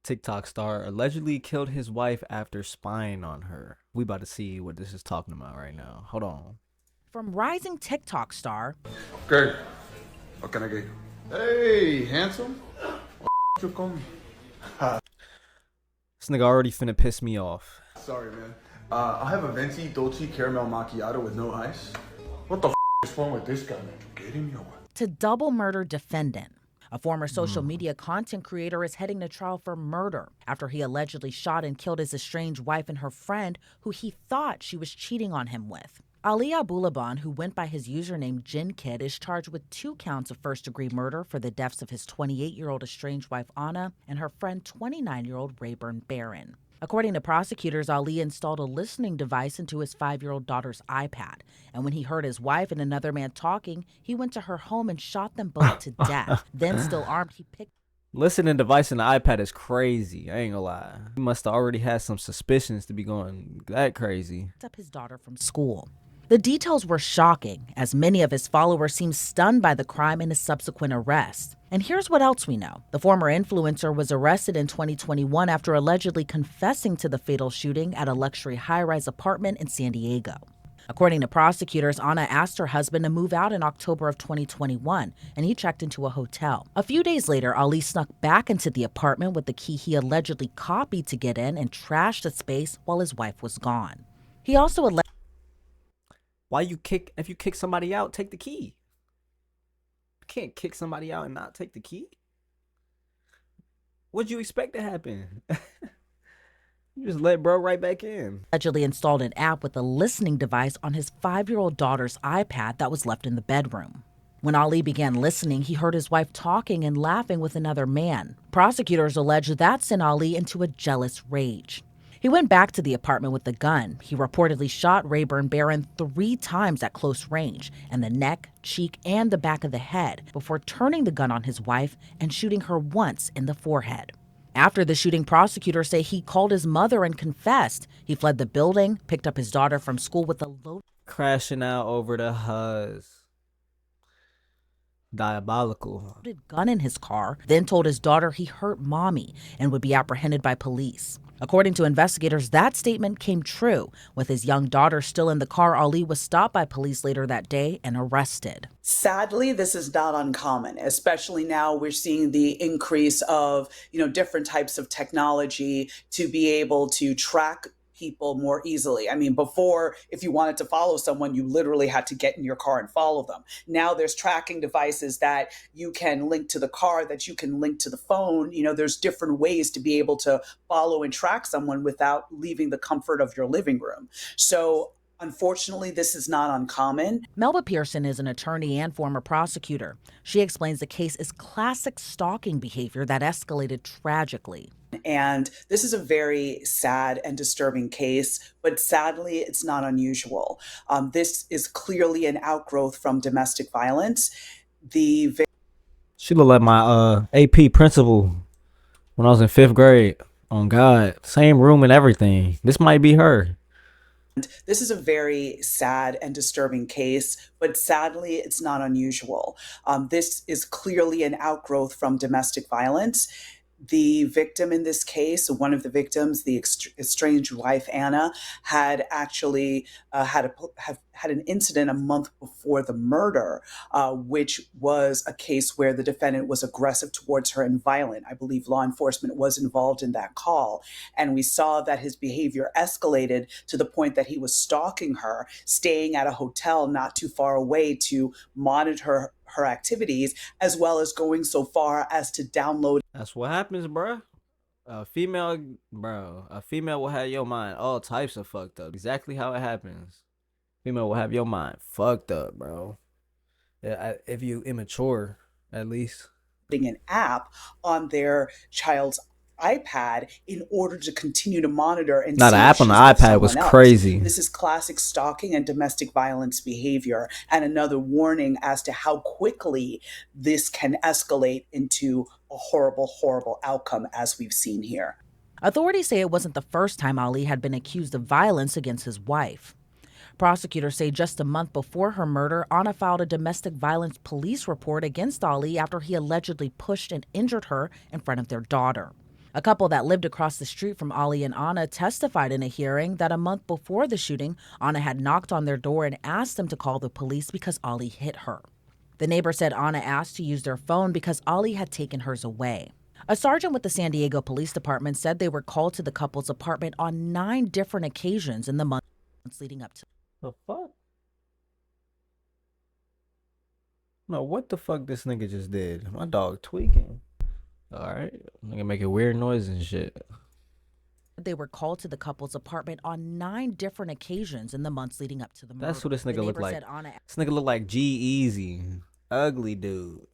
TikTok star allegedly killed his wife after spying on her. We about to see what this is talking about right now. Hold on. From rising TikTok star. Okay. What can I get you? Hey, handsome. What you call me? This nigga already finna piss me off. Sorry, man. I'll have a venti dolce caramel macchiato with no ice. What the is wrong with this guy, man? You kidding me or what? To double murder defendant. A former social media content creator is heading to trial for murder after he allegedly shot and killed his estranged wife and her friend, who he thought she was cheating on him with. Ali Abulaban, who went by his username Jin Kid, is charged with 2 counts of first-degree murder for the deaths of his 28-year-old estranged wife Anna and her friend 29-year-old Rayburn Barron. According to prosecutors, Ali installed a listening device into his 5-year-old daughter's iPad, and when he heard his wife and another man talking, he went to her home and shot them both to death. Then, still armed, he picked Listening device in the iPad is crazy. I ain't gonna lie. He must have already had some suspicions to be going that crazy. up his daughter from school. The details were shocking, as many of his followers seemed stunned by the crime and his subsequent arrest. And here's what else we know. The former influencer was arrested in 2021 after allegedly confessing to the fatal shooting at a luxury high-rise apartment in San Diego. According to prosecutors, Anna asked her husband to move out in October of 2021, and he checked into a hotel. A few days later, Ali snuck back into the apartment with the key he allegedly copied to get in and trashed the space while his wife was gone. He also allegedly If you kick somebody out, take the key. You can't kick somebody out and not take the key. What'd you expect to happen? You just let bro right back in. installed an app with a listening device on his 5-year-old daughter's iPad that was left in the bedroom. When Ali began listening, he heard his wife talking and laughing with another man. Prosecutors allege that sent Ali into a jealous rage. He went back to the apartment with the gun. He reportedly shot Rayburn Barron 3 times at close range, in the neck, cheek, and the back of the head, before turning the gun on his wife and shooting her once in the forehead. After the shooting, prosecutors say he called his mother and confessed. He fled the building, picked up his daughter from school with a Crashing out over the Huz. Diabolical. loaded gun in his car, then told his daughter he hurt mommy and would be apprehended by police. According to investigators, that statement came true. With his young daughter still in the car, Ali was stopped by police later that day and arrested. Sadly, this is not uncommon, especially now we're seeing the increase of, different types of technology to be able to track people more easily. I mean, before, if you wanted to follow someone, you literally had to get in your car and follow them. Now there's tracking devices that you can link to the car, that you can link to the phone. There's different ways to be able to follow and track someone without leaving the comfort of your living room. So unfortunately, this is not uncommon. Melba Pearson is an attorney and former prosecutor. She explains the case is classic stalking behavior that escalated tragically. And this is a very sad and disturbing case, but sadly, it's not unusual. This is clearly an outgrowth from domestic violence. She looked like my AP principal when I was in 5th grade. On God, same room and everything. This might be her. This is a very sad and disturbing case, but sadly, it's not unusual. This is clearly an outgrowth from domestic violence. The victim in this case, one of the victims, the estranged wife Anna, had actually had an incident a month before the murder, which was a case where the defendant was aggressive towards her and violent. I believe law enforcement was involved in that call, and we saw that his behavior escalated to the point that he was stalking her, staying at a hotel not too far away to monitor her activities, as well as going so far as to download. That's what happens, bro. A female will have your mind all types of fucked up. Exactly how it happens. Female will have your mind fucked up, bro. If you immature, at least. An app on their child's iPad in order to continue to monitor and Not see an if app on the she's with iPad was someone else. crazy. This is classic stalking and domestic violence behavior, and another warning as to how quickly this can escalate into a horrible, horrible outcome, as we've seen here. Authorities say it wasn't the first time Ali had been accused of violence against his wife. Prosecutors say just a month before her murder, Anna filed a domestic violence police report against Ali after he allegedly pushed and injured her in front of their daughter. A couple that lived across the street from Ali and Anna testified in a hearing that a month before the shooting, Anna had knocked on their door and asked them to call the police because Ali hit her. The neighbor said Anna asked to use their phone because Ali had taken hers away. A sergeant with the San Diego Police Department said they were called to the couple's apartment on 9 different occasions in the months leading up to. The fuck? No, what the fuck this nigga just did? My dog tweaking. Alright. Nigga making weird noises and shit. They were called to the couple's apartment on 9 different occasions in the months leading up to the murder. That's who this nigga look like. Anna This nigga look like G-Eazy. Ugly dude.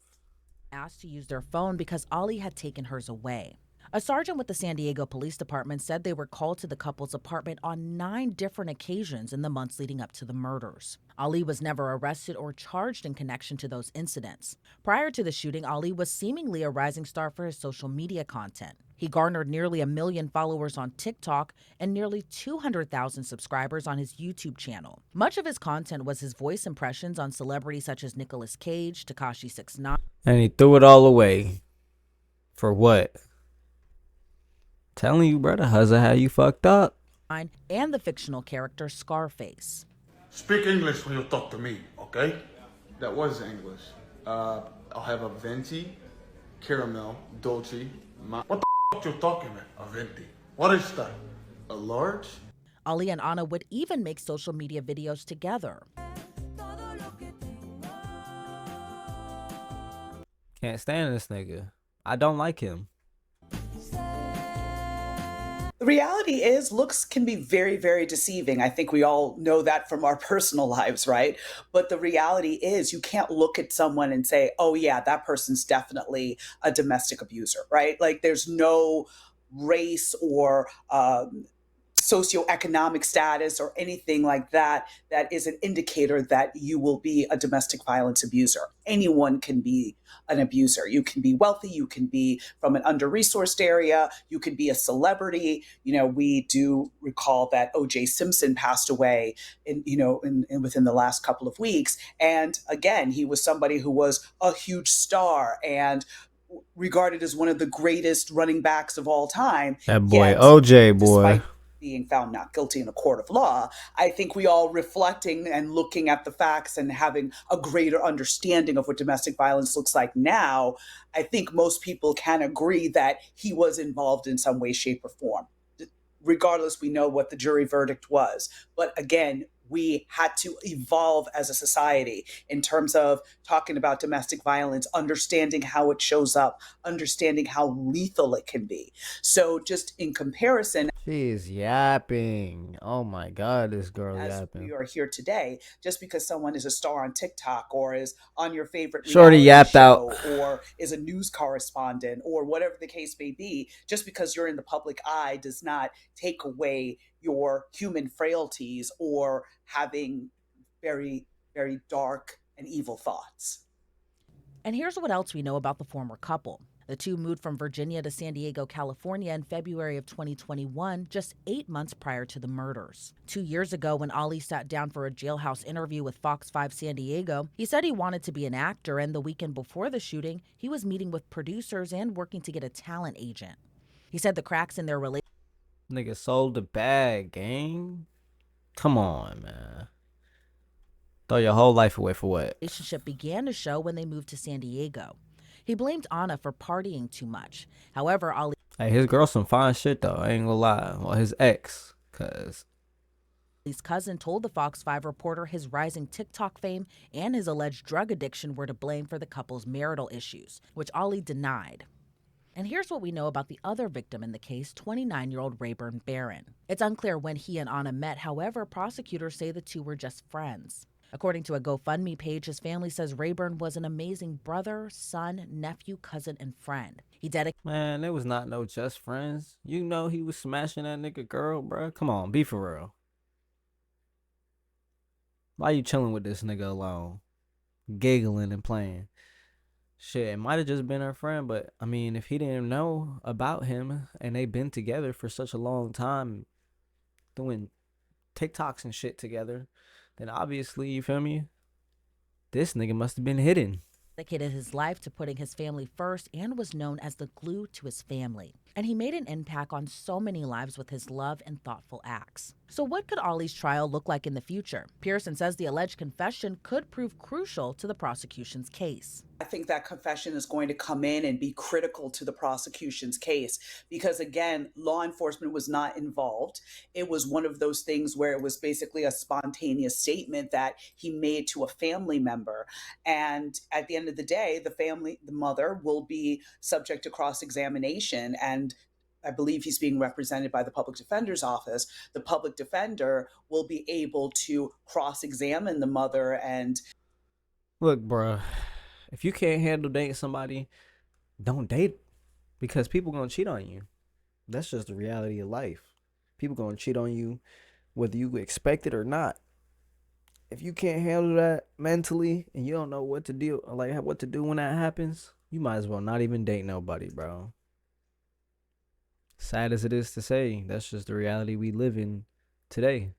asked to use their phone because Ali had taken hers away. A sergeant with the San Diego Police Department said they were called to the couple's apartment on 9 different occasions in the months leading up to the murders. Ali was never arrested or charged in connection to those incidents. Prior to the shooting, Ali was seemingly a rising star for his social media content. He garnered nearly 1 million followers on TikTok and nearly 200,000 subscribers on his YouTube channel. Much of his content was his voice impressions on celebrities such as Nicolas Cage, Tekashi 6ix9ine, And he threw it all away. For what? Telling you, brother, how's how you fucked up? and the fictional character Scarface. Speak English when you talk to me, okay? That was English. I'll have a venti, caramel, dolce. What the f you talking about? A venti. What is that? A large? Ali and Anna would even make social media videos together. Can't stand this nigga. I don't like him. The reality is, looks can be very, very deceiving. I think we all know that from our personal lives, right? But the reality is, you can't look at someone and say, oh, yeah, that person's definitely a domestic abuser, right? Like, there's no race or socioeconomic status or anything like that that is an indicator that you will be a domestic violence abuser. Anyone can be an abuser. You can be wealthy, you can be from an under-resourced area, you could be a celebrity. You know, we do recall that O.J. Simpson passed away in within the last couple of weeks. And again, he was somebody who was a huge star and regarded as one of the greatest running backs of all time. That boy, Yet, OJ boy. despite being found not guilty in a court of law, I think we all reflecting and looking at the facts and having a greater understanding of what domestic violence looks like now, I think most people can agree that he was involved in some way, shape, or form. Regardless, we know what the jury verdict was. But again, we had to evolve as a society in terms of talking about domestic violence, understanding how it shows up, understanding how lethal it can be. So just in comparison, She is yapping. Oh my god, this girl as yapping. we are here today, just because someone is a star on TikTok or is on your favorite Shorty reality yapped show out. or is a news correspondent or whatever the case may be, just because you're in the public eye does not take away your human frailties or having very, very dark and evil thoughts. And here's what else we know about the former couple. The two moved from Virginia to San Diego, California in February of 2021, just 8 months prior to the murders. 2 years ago, when Ali sat down for a jailhouse interview with Fox 5 San Diego, he said he wanted to be an actor, and the weekend before the shooting, he was meeting with producers and working to get a talent agent. He said the cracks in their relationship Nigga sold the bag, gang. Come on, man. Throw your whole life away for what? began to show when they moved to San Diego. He blamed Anna for partying too much. However, Ali Hey, his girl some fine shit though. I ain't gonna lie. Well, his ex, cause Ali's cousin told the Fox 5 reporter his rising TikTok fame and his alleged drug addiction were to blame for the couple's marital issues, which Ali denied. And here's what we know about the other victim in the case, 29-year-old Rayburn Barron. It's unclear when he and Anna met. However, prosecutors say the two were just friends. According to a GoFundMe page, his family says Rayburn was an amazing brother, son, nephew, cousin, and friend. He dedicated man, there was not no just friends. You know he was smashing that nigga girl, bro. Come on, be for real. Why you chilling with this nigga alone? Giggling and playing. Shit, it might have just been her friend, but I mean, if he didn't know about him and they been together for such a long time doing TikToks and shit together, then obviously, you feel me? This nigga must have been hidden. his life to putting his family first and was known as the glue to his family. and he made an impact on so many lives with his love and thoughtful acts. So, what could Ollie's trial look like in the future? Pearson says the alleged confession could prove crucial to the prosecution's case. I think that confession is going to come in and be critical to the prosecution's case because, again, law enforcement was not involved. It was one of those things where it was basically a spontaneous statement that he made to a family member. And at the end of the day, the mother, will be subject to cross examination. And I believe he's being represented by the public defender's office. The public defender will be able to cross examine the mother and Look, bro, if you can't handle dating somebody, don't date, because people gonna cheat on you. That's just the reality of life. People gonna cheat on you whether you expect it or not. If you can't handle that mentally and you don't know what to do, like what to do when that happens, you might as well not even date nobody, bro. Sad as it is to say, that's just the reality we live in today.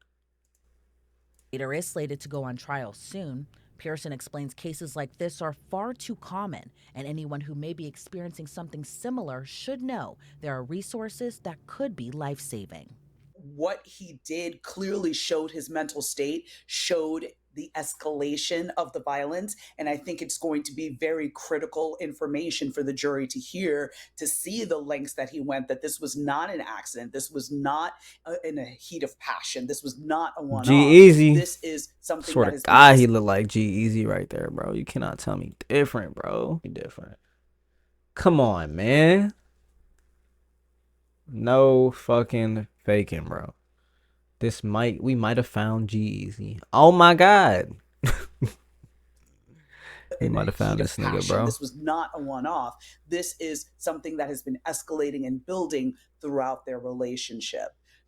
Rders is slated to go on trial soon. Pearson explains cases like this are far too common, and anyone who may be experiencing something similar should know there are resources that could be life-saving. What he did clearly showed his mental state, showed the escalation of the violence. And I think it's going to be very critical information for the jury to hear, to see the lengths that he went, that this was not an accident. This was not in a heat of passion. This was not a one-off. G-Eazy. This is something Swear that to is God, he looked like G-Eazy right there, bro. You cannot tell me different, bro. He different. Come on, man. No fucking faking, bro. We might have found G-Eazy. Oh my God. He might have found this nigga, bro. This was not a one-off. This is something that has been escalating and building throughout their relationship.